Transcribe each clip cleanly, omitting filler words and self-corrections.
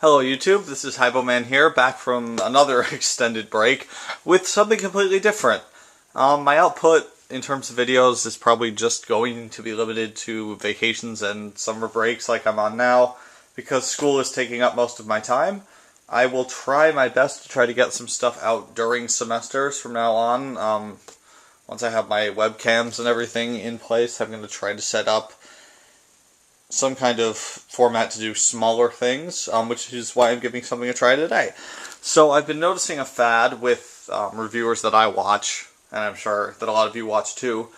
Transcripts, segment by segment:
Hello YouTube, this is Hyboman here, back from another extended break with something completely different. My output in terms of videos is probably just going to be limited to vacations and summer breaks like I'm on now, because school is taking up most of my time. I will try my best to try to get some stuff out during semesters from now on. Once I have my webcams and everything in place, I'm going to try to set up some kind of format to do smaller things, which is why I'm giving something a try today. So I've been noticing a fad with reviewers that I watch, and I'm sure that a lot of you watch too,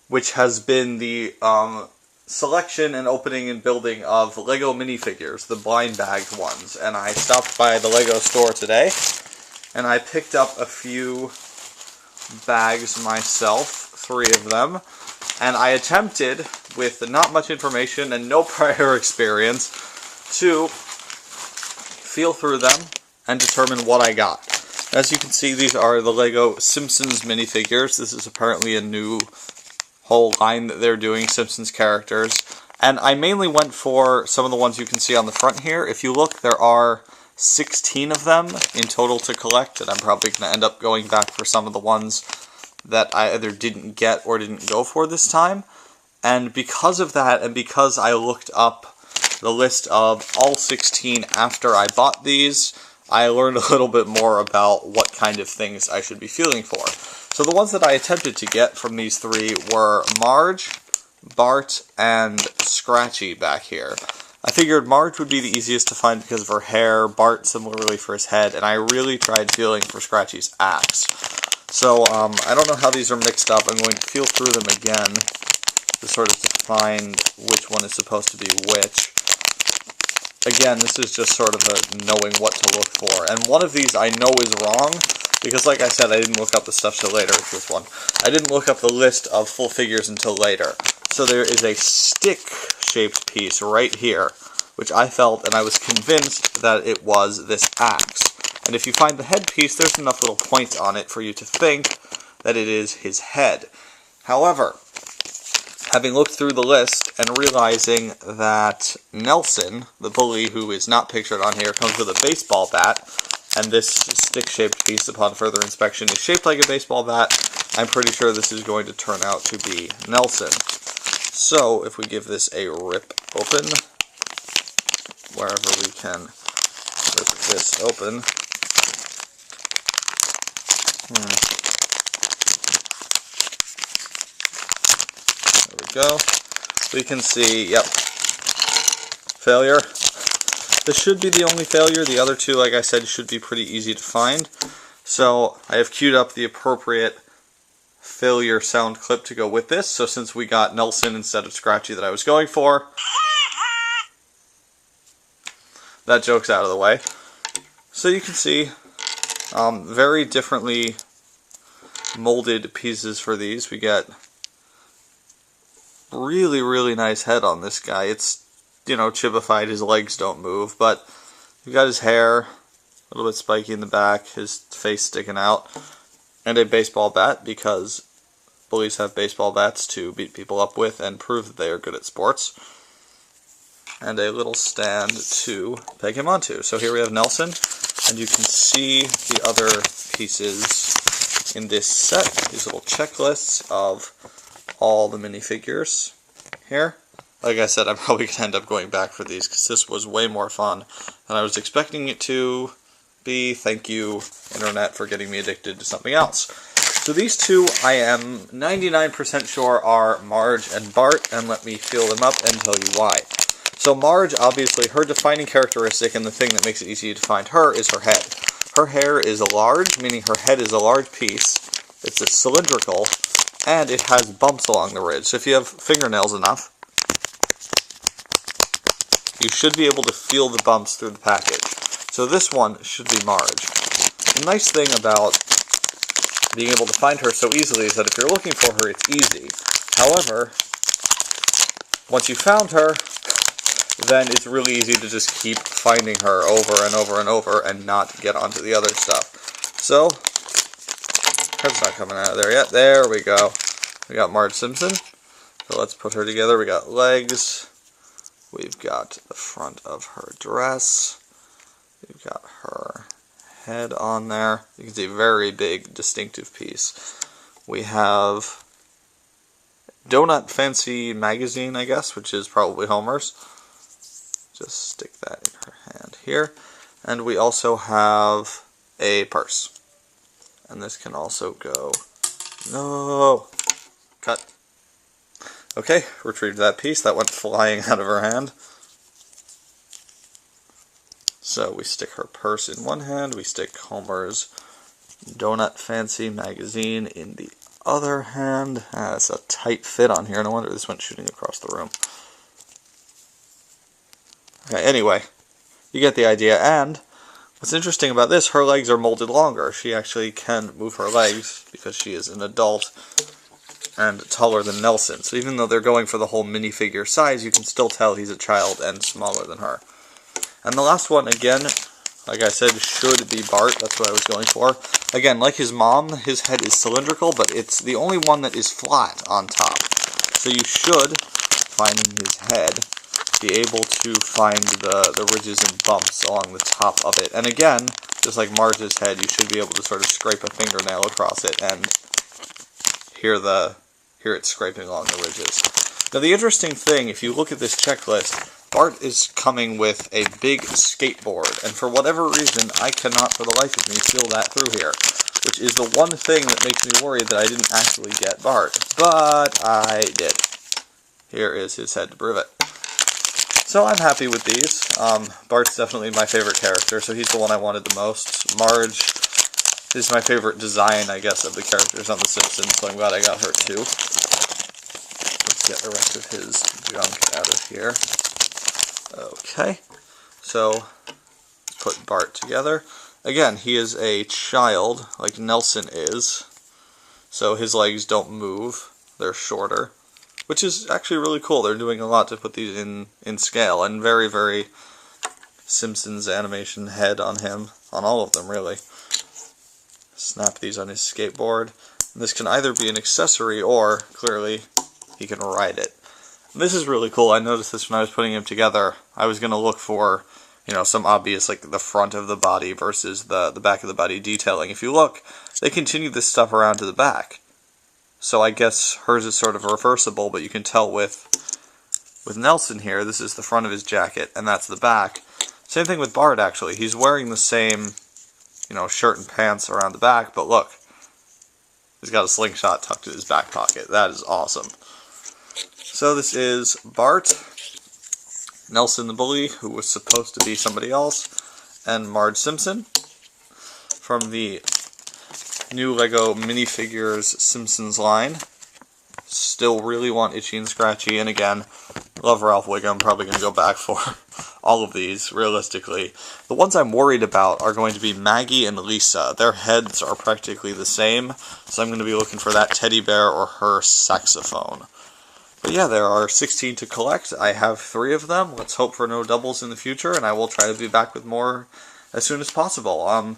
which has been the selection and opening and building of Lego minifigures, the blind bagged ones. And I stopped by the Lego store today, and I picked up a few bags myself, 3 of them. And I attempted, with not much information and no prior experience, to feel through them and determine what I got. As you can see, these are the Lego Simpsons minifigures. This is apparently a new whole line that they're doing, Simpsons characters. And I mainly went for some of the ones you can see on the front here. If you look, there are 16 of them in total to collect, and I'm probably going to end up going back for some of the ones that I either didn't get or didn't go for this time. And because of that, and because I looked up the list of all 16 after I bought these, I learned a little bit more about what kind of things I should be feeling for. So the ones that I attempted to get from these 3 were Marge, Bart, and Scratchy back here. I figured Marge would be the easiest to find because of her hair, Bart similarly for his head, and I really tried feeling for Scratchy's axe. So, I don't know how these are mixed up. I'm going to feel through them again to sort of define which one is supposed to be which. Again, this is just sort of a knowing what to look for. And one of these I know is wrong, because like I said, I didn't look up the stuff till later. It's this one. I didn't look up the list of full figures until later. So there is a stick-shaped piece right here, which I felt, and I was convinced that it was this axe. And if you find the headpiece, there's enough little point on it for you to think that it is his head. However, having looked through the list and realizing that Nelson, the bully who is not pictured on here, comes with a baseball bat, and this stick-shaped piece, upon further inspection, is shaped like a baseball bat, I'm pretty sure this is going to turn out to be Nelson. So, if we give this a rip open, wherever we can rip this open. There we go. We can see, yep, failure. This should be the only failure. The other 2, like I said, should be pretty easy to find. So I have queued up the appropriate failure sound clip to go with this. So since we got Nelson instead of Scratchy that I was going for, that joke's out of the way. So you can see very differently molded pieces for these. We get really, really nice head on this guy. It's, you know, chibified, his legs don't move, but you've got his hair, a little bit spiky in the back, his face sticking out, and a baseball bat, because bullies have baseball bats to beat people up with and prove that they are good at sports. And a little stand to peg him onto. So here we have Nelson, and you can see the other pieces in this set, these little checklists of all the minifigures here. Like I said, I'm probably going to end up going back for these, because this was way more fun than I was expecting it to be. Thank you, Internet, for getting me addicted to something else. So these 2, I am 99% sure are Marge and Bart, and let me feel them up and tell you why. So Marge, obviously, her defining characteristic and the thing that makes it easy to find her is her head. Her hair is large, meaning her head is a large piece. It's cylindrical, and it has bumps along the ridge. So if you have fingernails enough, you should be able to feel the bumps through the package. So this one should be Marge. The nice thing about being able to find her so easily is that if you're looking for her, it's easy. However, once you found her, then it's really easy to just keep finding her over and over and over and not get onto the other stuff. So, head's not coming out of there yet. There we go. We got Marge Simpson. So let's put her together. We got legs. We've got the front of her dress. We've got her head on there. You can see a very big, distinctive piece. We have Donut Fancy Magazine, I guess, which is probably Homer's. Just stick that in her hand here. And we also have a purse. And this can also go... No! Cut. Okay, retrieved that piece. That went flying out of her hand. So we stick her purse in one hand, we stick Homer's Donut Fancy Magazine in the other hand. That's a tight fit on here. No wonder this went shooting across the room. Okay, anyway, you get the idea. And what's interesting about this, her legs are molded longer. She actually can move her legs because she is an adult and taller than Nelson. So even though they're going for the whole minifigure size, you can still tell he's a child and smaller than her. And the last one, again, like I said, should be Bart. That's what I was going for. Again, like his mom, his head is cylindrical, but it's the only one that is flat on top. So you should, finding his head, be able to find the ridges and bumps along the top of it. And again, just like Marge's head, you should be able to sort of scrape a fingernail across it and hear it scraping along the ridges. Now the interesting thing, if you look at this checklist, Bart is coming with a big skateboard, and for whatever reason, I cannot for the life of me feel that through here, which is the one thing that makes me worried that I didn't actually get Bart, but I did. Here is his head to prove it. So I'm happy with these. Bart's definitely my favorite character, so he's the one I wanted the most. Marge is my favorite design, I guess, of the characters on The Simpsons, so I'm glad I got her too. Let's get the rest of his junk out of here. Okay, so put Bart together. Again, he is a child, like Nelson is, so his legs don't move, they're shorter, which is actually really cool. They're doing a lot to put these in scale, and very, very Simpsons animation head on him, on all of them, really. Snap these on his skateboard. This can either be an accessory, or, clearly, he can ride it. This is really cool. I noticed this when I was putting him together. I was going to look for, some obvious, like the front of the body versus the back of the body detailing. If you look, they continue this stuff around to the back. So I guess hers is sort of reversible, but you can tell with Nelson here, this is the front of his jacket, and that's the back. Same thing with Bart, actually. He's wearing the same, shirt and pants around the back, but look. He's got a slingshot tucked in his back pocket. That is awesome. So this is Bart, Nelson the Bully, who was supposed to be somebody else, and Marge Simpson from the new LEGO Minifigures Simpsons line. Still really want Itchy and Scratchy, and again, love Ralph Wiggum, probably going to go back for all of these, realistically. The ones I'm worried about are going to be Maggie and Lisa. Their heads are practically the same, so I'm going to be looking for that teddy bear or her saxophone. But yeah, there are 16 to collect. I have 3 of them. Let's hope for no doubles in the future, and I will try to be back with more as soon as possible.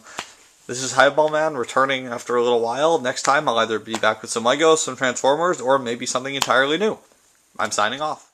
This is Highball Man returning after a little while. Next time I'll either be back with some Legos, some Transformers, or maybe something entirely new. I'm signing off.